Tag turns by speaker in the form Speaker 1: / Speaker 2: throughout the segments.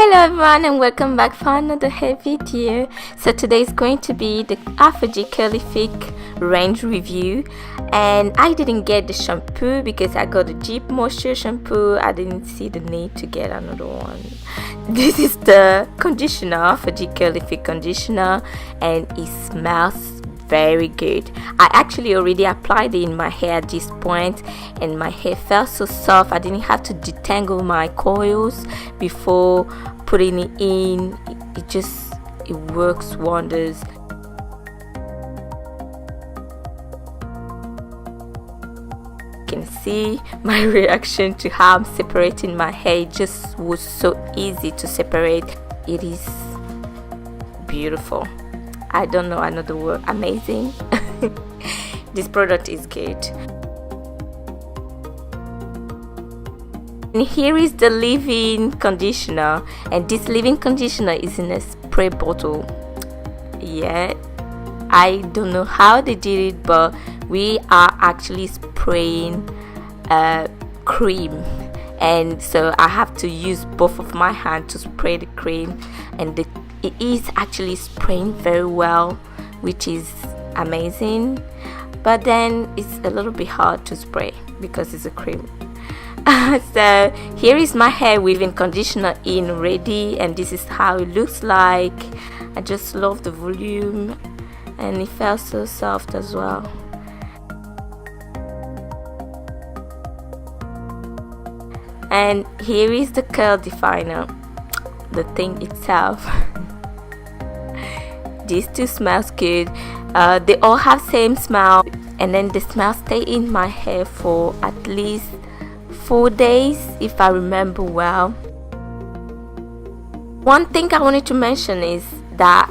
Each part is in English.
Speaker 1: Hello everyone and welcome back for another hair video. So today is going to be the Aphogee Curlific range review, and I didn't get the shampoo because I got the Deep Moisture shampoo. I didn't see the need to get another one. This is the conditioner, Aphogee Curlific conditioner, and it smells very good. I actually already applied it in my hair at this point and my hair felt so soft. I didn't have to detangle my coils before putting it in. It works wonders. You can see my reaction to how I'm separating my hair. It just was so easy to separate. It is beautiful. I don't know another word. Amazing. This product is good. And here is the leave-in conditioner, and this leave-in conditioner is in a spray bottle. Yeah, I don't know how they did it, but we are actually spraying cream, and so I have to use both of my hands to spray the cream, and it is actually spraying very well, which is amazing. But then it's a little bit hard to spray because it's a cream. So here is my hair weaving conditioner in ready, and this is how it looks like. I just love the volume, and it felt so soft as well. And here is the curl definer, the thing itself. These two smells good. They all have same smell, and then the smell stay in my hair for at least 4 days if I remember well. One thing I wanted to mention is that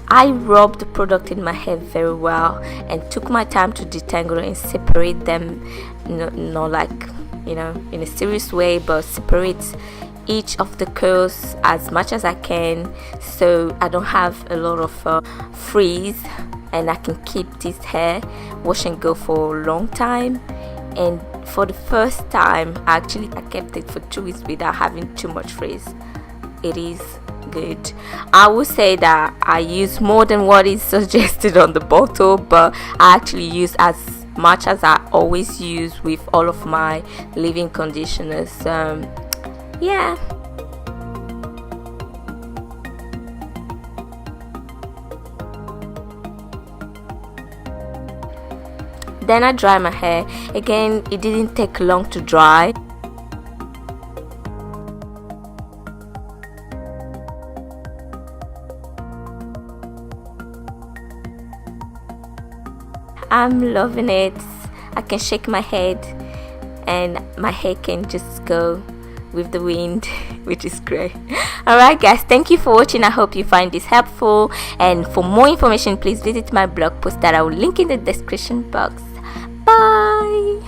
Speaker 1: I rubbed the product in my hair very well and took my time to detangle and separate them, not like in a serious way, but separate each of the curls as much as I can, so I don't have a lot of frizz, and I can keep this hair wash and go for a long time. And for the first time, I kept it for 2 weeks without having too much frizz. It is good. I would say that I use more than what is suggested on the bottle, but I actually use as much as I always use with all of my leave-in conditioners. Yeah. Then I dry my hair. Again, it didn't take long to dry. I'm loving it. I can shake my head and my hair can just go with the wind, which is great. Alright guys, thank you for watching. I hope you find this helpful, and for more information please visit my blog post that I will link in the description box. Bye.